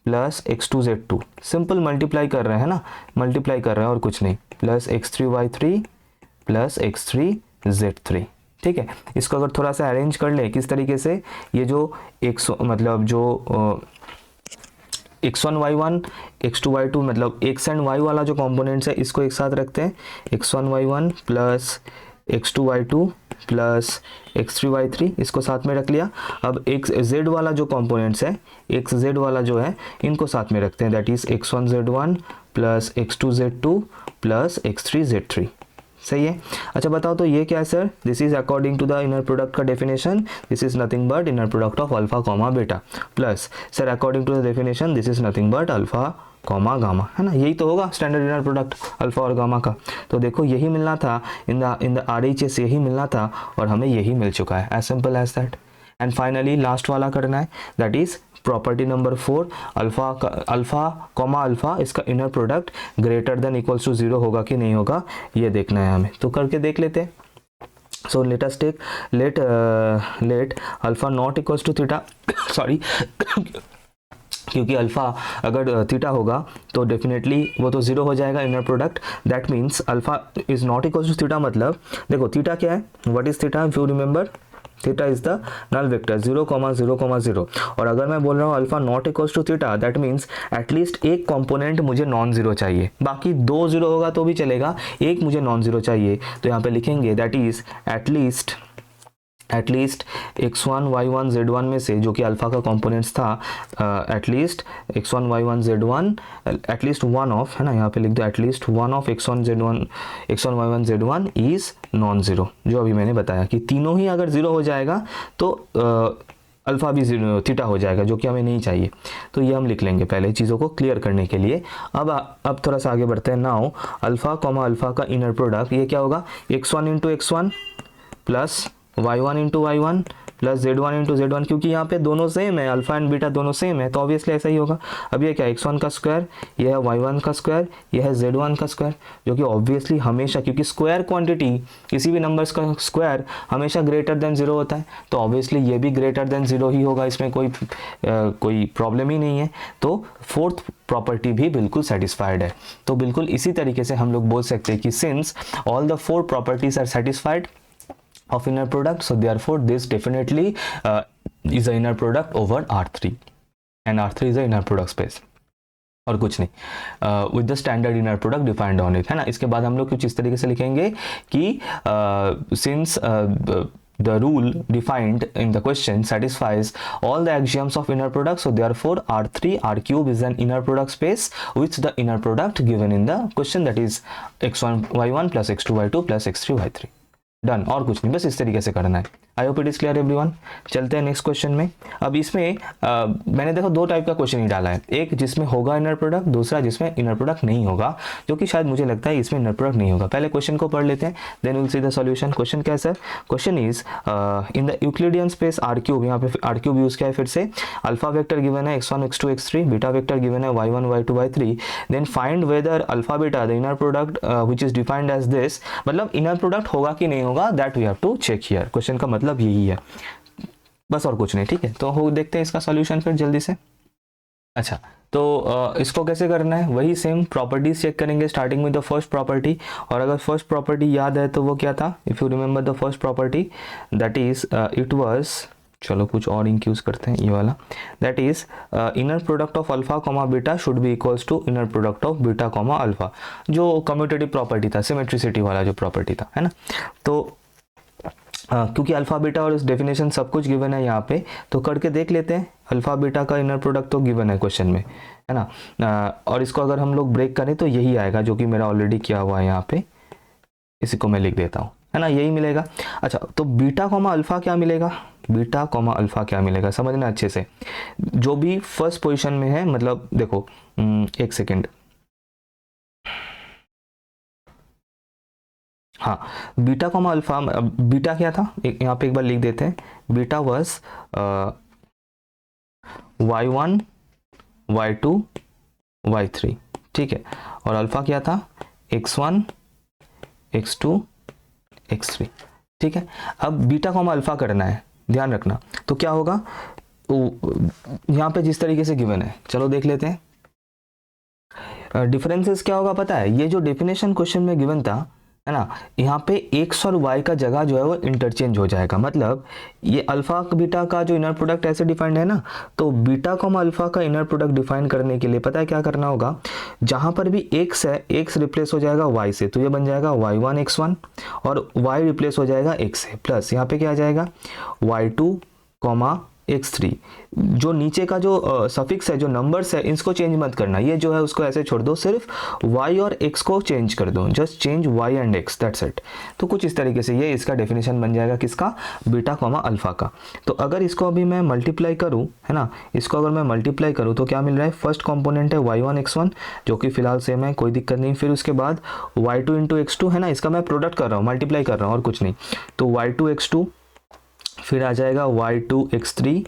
[SPEAKER 1] plus x2 z2, simple multiply कर रहे हैं ना, मल्टीप्लाई कर रहे हैं और कुछ नहीं, plus x3 y3 plus x3 z3, ठीक है। इसको अगर थोड़ा सा अरेंज कर ले किस तरीके से, ये जो मतलब जो x1 y1 x2 y2 मतलब x एंड y वाला जो कंपोनेंट्स है इसको एक साथ रखते हैं, x1 y1 plus x2 y2 plus x3 y3, इसको साथ में रख लिया। अब x z वाला जो कंपोनेंट्स है, x z वाला जो है इनको साथ में रखते हैं, that is x1 z1 plus x2 z2 plus x3 z3, सही है। अच्छा बताओ तो ये क्या है sir, this is according to the inner product का definition, this is nothing but inner product of alpha comma beta, plus sir according to the definition this is nothing but alpha comma gamma, है ना, यही तो होगा standard inner product alpha और gamma का। तो देखो यही मिलना था इन द RHS, यही मिलना था और हमें यही मिल चुका है, as simple as that. And finally last वाला करना है, that is property number 4, alpha comma alpha इसका inner product greater than equals to 0 होगा कि नहीं होगा, ये देखना है हमें, तो करके देख लेते हैं। So let us take let alpha not equals to theta sorry क्योंकि अल्फा अगर थीटा होगा तो डेफिनेटली वो तो 0 हो जाएगा inner product, that means alpha is not equals to theta, मतलब देखो थीटा क्या है, what is theta, if you remember theta is the null vector 0, 0, 0, और अगर मैं बोल रहा हूँ alpha not equals to theta, that means at least एक कंपोनेंट मुझे नॉन जीरो चाहिए, बाकी 2 0 होगा तो भी चलेगा, एक मुझे नॉन जीरो चाहिए। तो यहाँ पे लिखेंगे that is at least x1 y1 z1 में से, जो कि अल्फा का कंपोनेंट्स था, at least x1 y1 z1 at least one of, है ना, यहाँ पे लिख दो at least one of x1 y1 z1 is non zero, जो अभी मैंने बताया कि तीनों ही अगर जीरो हो जाएगा तो अल्फा भी थीटा हो जाएगा, जो कि हमें नहीं चाहिए। तो ये हम लिख लेंगे पहले चीज़ों को क्लियर करने के लिए। अब थोड़ा सा आगे बढ़ते हैं। नाउ अल्फा कॉमा अल्फा का इनर प्रोडक्ट ये क्या होगा, x1 into x1 plus y1 into y1 plus Z1 into Z1, क्योंकि यहाँ पे दोनों सेम है, अल्फा एंड बीटा दोनों सेम है, तो ऑब्वियसली ऐसा ही होगा। अब ये क्या x1 का स्क्वायर, यह है y1 का स्क्वायर, यह है Z1 का स्क्वायर, जो कि ऑब्वियसली हमेशा, क्योंकि स्क्वायर क्वांटिटी किसी भी नंबर्स का स्क्वायर हमेशा ग्रेटर देन 0 होता है, तो ऑब्वियसली ये भी ग्रेटर देन 0 ही होगा, इसमें कोई प्रॉब्लम ही नहीं है। तो फोर्थ प्रॉपर्टी भी बिल्कुल सेटिस्फाइड है। तो बिल्कुल इसी तरीके से हम लोग बोल सकते हैं कि since all the 4 properties are satisfied of inner product, so therefore this definitely is a inner product over R3, and R3 is a inner product space, और कुछ नहीं, with the standard inner product defined on it, है ना। इसके बाद हम लोग कुछ इस तरीके से लिखेंगे कि since the rule defined in the question satisfies all the axioms of inner product, so therefore R3 R cube is an inner product space with the inner product given in the question, that is x1 y1 plus x2 y2 plus x3 y3। Done, और कुछ नहीं, बस इस तरीके से करना है। I hope it is clear everyone. चलते हैं नेक्स्ट क्वेश्चन में। अब इसमें मैंने देखो 2 टाइप का क्वेश्चन ही डाला है, एक जिसमें होगा इनर प्रोडक्ट, दूसरा जिसमें इनर प्रोडक्ट नहीं होगा, जो कि शायद मुझे लगता है इसमें इनर प्रोडक्ट नहीं होगा। पहले क्वेश्चन को पढ़ लेते हैं, then will see the solution. Question क्या है sir? Question is in the Euclidean space R cube, यहाँ पे आर क्यूब यूज किया है फिर से, अल्फा वेक्टर गिवन है x1 x2 x3, beta vector given है y1 y2 y3, then find whether alpha beta the inner product which is defined as this, मतलब inner product होगा कि नहीं होगा, that we have to check here. Question का मतलब यही है, बस और कुछ नहीं, ठीक है। तो हो देखते हैं इसका सॉल्यूशन फिर जल्दी से। अच्छा, तो इसको कैसे करना है, वही सेम प्रॉपर्टीज चेक करेंगे, starting with the first property. और अगर फर्स्ट प्रॉपर्टी याद है तो वो क्या था, if you remember the first property, that is it was, चलो कुछ और इंक यूज करते हैं, ये वाला, that is inner product of alpha comma beta should be equals to inner product of beta comma alpha, जो कम्यूटेटिव प्रॉपर्टी था, symmetricity वाला जो प्रॉपर्टी था, है ना। तो क्योंकि अल्फा बीटा और इस डेफिनेशन सब कुछ गिवन है यहाँ पे, तो करके देख लेते हैं। अल्फा बीटा का इनर प्रोडक्ट तो गिवन है क्वेश्चन में, है ना, और इसको अगर हम लोग ब्रेक करें तो यही आएगा, जो कि मेरा ऑलरेडी किया हुआ है यहाँ पे, इसी को मैं लिख देता हूँ, है ना, यही मिलेगा। अच्छा, तो बीटा कॉमा अल्फा क्या मिलेगा, बीटा कॉमा अल्फा क्या मिलेगा, समझना अच्छे से। जो भी फर्स्ट पोजिशन में है, मतलब देखो, एक सेकेंड, हाँ, बीटा कॉमा अल्फा, बीटा क्या था, यहाँ पे एक बार लिख देते हैं, beta was y1 y2 y3, ठीक है, और अल्फा क्या था, x1 x2 x3, ठीक है। अब बीटा कॉमा अल्फा करना है, ध्यान रखना, तो क्या होगा, यहाँ पे जिस तरीके से गिवन है, चलो देख लेते हैं। डिफरेंसेस क्या होगा पता है, ये जो डेफिनेशन क्वेश्चन में गिवन था, है ना, यहाँ पे x और y का जगह जो है वो इंटरचेंज हो जाएगा। मतलब ये अल्फा बीटा का जो इनर प्रोडक्ट ऐसे डिफाइंड है ना, तो बीटा कॉमा अल्फा का इनर प्रोडक्ट डिफाइन करने के लिए पता है क्या करना होगा, जहां पर भी x है, x रिप्लेस हो जाएगा y से, तो ये बन जाएगा y1 x1, और y रिप्लेस हो जाएगा x से, प्लस यहाँ पे क्या आ जाएगा y2 कॉमा x3। जो नीचे का जो सफिक्स है, जो नंबर्स है, इसको चेंज मत करना, ये जो है उसको ऐसे छोड़ दो, सिर्फ y और x को चेंज कर दो, just change y and x, that's it. तो कुछ इस तरीके से ये इसका डेफिनेशन बन जाएगा, किसका, बीटा कॉमा अल्फा का। तो अगर इसको अभी मैं मल्टीप्लाई करूं, है ना, इसको अगर मैं मल्टीप्लाई करूं तो क्या मिल रहा है, फर्स्ट कॉम्पोनेंट है y1 x1, जो कि फिलहाल सेम है, कोई दिक्कत नहीं। फिर उसके बाद y2 इंटू x2, है ना, इसका मैं प्रोडक्ट कर रहा हूँ, मल्टीप्लाई कर रहा हूँ, और कुछ नहीं। तो y2 x2, फिर आ जाएगा y2 x3,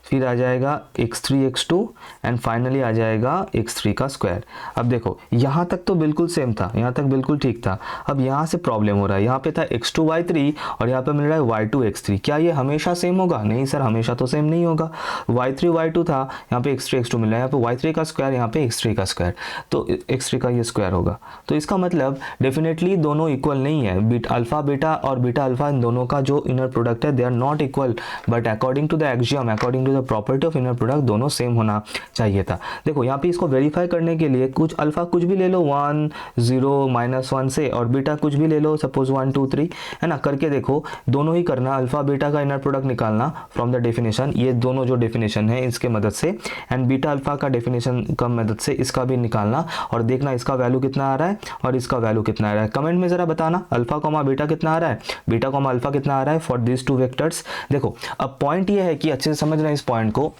[SPEAKER 1] फिर आ जाएगा x3 x2, एंड फाइनली आ जाएगा x3 का स्क्वायर। अब देखो यहाँ तक तो बिल्कुल सेम था, यहाँ तक बिल्कुल ठीक था। अब यहाँ से प्रॉब्लम हो रहा है, यहाँ पे था x2 y3 और यहाँ पे मिल रहा है y2 x3। क्या ये हमेशा सेम होगा? नहीं सर, हमेशा तो सेम नहीं होगा। y3 y2 था, यहाँ पे x3 x2 मिल रहा है, यहाँ पे y3 का स्क्वायर, यहाँ पे x3 का स्क्वायर, तो x3 का ये स्क्वायर होगा। तो इसका मतलब डेफिनेटली दोनों इक्वल नहीं है। अल्फा बीटा और बीटा अल्फा, इन दोनों का जो इनर प्रोडक्ट है, they are not equal, but according to the axiom, according to the property of inner product, दोनों सेम होना चाहिए था। देखो यहाँ पे इसको वेरीफाई करने के लिए कुछ अल्फा कुछ भी ले लो 1 0 -1 से, और बीटा कुछ भी ले लो, सपोज 1 2 3, है ना, करके देखो। दोनों ही करना, अल्फा बीटा का इनर प्रोडक्ट निकालना फ्रॉम द डेफिनेशन, ये दोनों जो डेफिनेशन है इसके मदद से, एंड बीटा अल्फा का डेफिनेशन का मदद से इसका भी निकालना, और देखना इसका वैल्यू कितना आ रहा है और इसका वैल्यू कितना आ रहा है। कमेंट में जरा बताना अल्फा कॉमा बीटा कितना आ रहा है, बीटा कॉमा अल्फा कितना आ रहा है फॉर दिस टू वेक्टर्स। देखो अब पॉइंट ये है कि अच्छे से समझना इस पॉइंट को,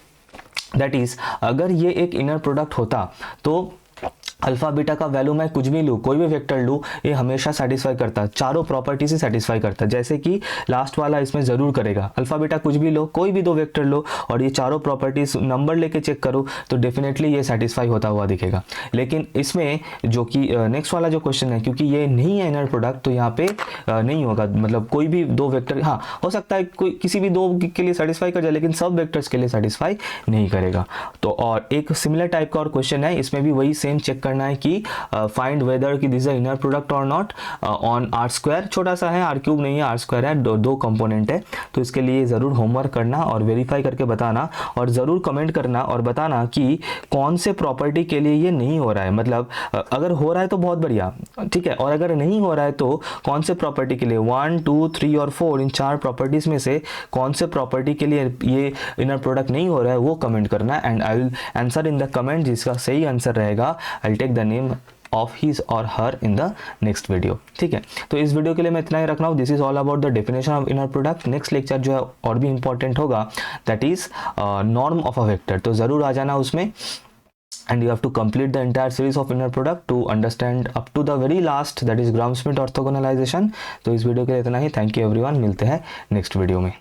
[SPEAKER 1] दैट इज अगर ये एक इनर प्रोडक्ट होता तो अल्फा बीटा का वैल्यू मैं कुछ भी लूँ, कोई भी वेक्टर लूँ, ये हमेशा सेटिस्फाई करता है, चारों प्रॉपर्टी से सेटिस्फाई करता है, जैसे कि लास्ट वाला इसमें ज़रूर करेगा। अल्फा बीटा कुछ भी लो, कोई भी दो वेक्टर लो और ये चारों प्रॉपर्टीज नंबर लेके चेक करो तो डेफिनेटली ये सेटिस्फाई होता हुआ दिखेगा। लेकिन इसमें जो कि नेक्स्ट वाला जो क्वेश्चन है, क्योंकि ये नहीं है इनर प्रोडक्ट, तो यहाँ पे नहीं होगा, मतलब कोई भी दो वेक्टर, हाँ हो सकता है कोई किसी भी दो के लिए सेटिस्फाई कर जाए, लेकिन सब वेक्टर्स के लिए सेटिस्फाई नहीं करेगा। तो और एक सिमिलर टाइप का और क्वेश्चन है, इसमें भी वही सेम चेक करना है कि फाइंड वेदर कि दिस इज इनर प्रोडक्ट और नॉट ऑन आर स्क्वायर, छोटा सा है, आर क्यूब नहीं है, आर स्क्वायर है, दो कंपोनेंट है। तो इसके लिए ज़रूर होमवर्क करना और वेरीफाई करके बताना, और ज़रूर कमेंट करना और बताना कि कौन से प्रॉपर्टी के लिए ये नहीं हो रहा है। मतलब अगर हो रहा है तो बहुत बढ़िया, ठीक है, और अगर नहीं हो रहा है तो कौन से प्रॉपर्टी के लिए, 1 2 3 और 4 इन चार प्रॉपर्टीज में से कौन से प्रॉपर्टी के लिए ये इनर प्रोडक्ट नहीं हो रहा है, वो कमेंट करना। And I will answer in the comment, जिसका सही आंसर रहेगा I will take the name of his or her in the next video. ठीक है, तो इस वीडियो के लिए मैं इतना ही रख रहा हूँ। This is all about the definition of inner product. Next lecture जो है और भी इंपॉर्टेंट होगा, that is norm of a vector, तो ज़रूर आ जाना उसमें। And you have to complete the entire series of inner product to understand up to the very last, that is Gram-Schmidt orthogonalization। तो इस वीडियो के लिए इतना ही। थैंक यू एवरीवन, मिलते हैं नेक्स्ट वीडियो में।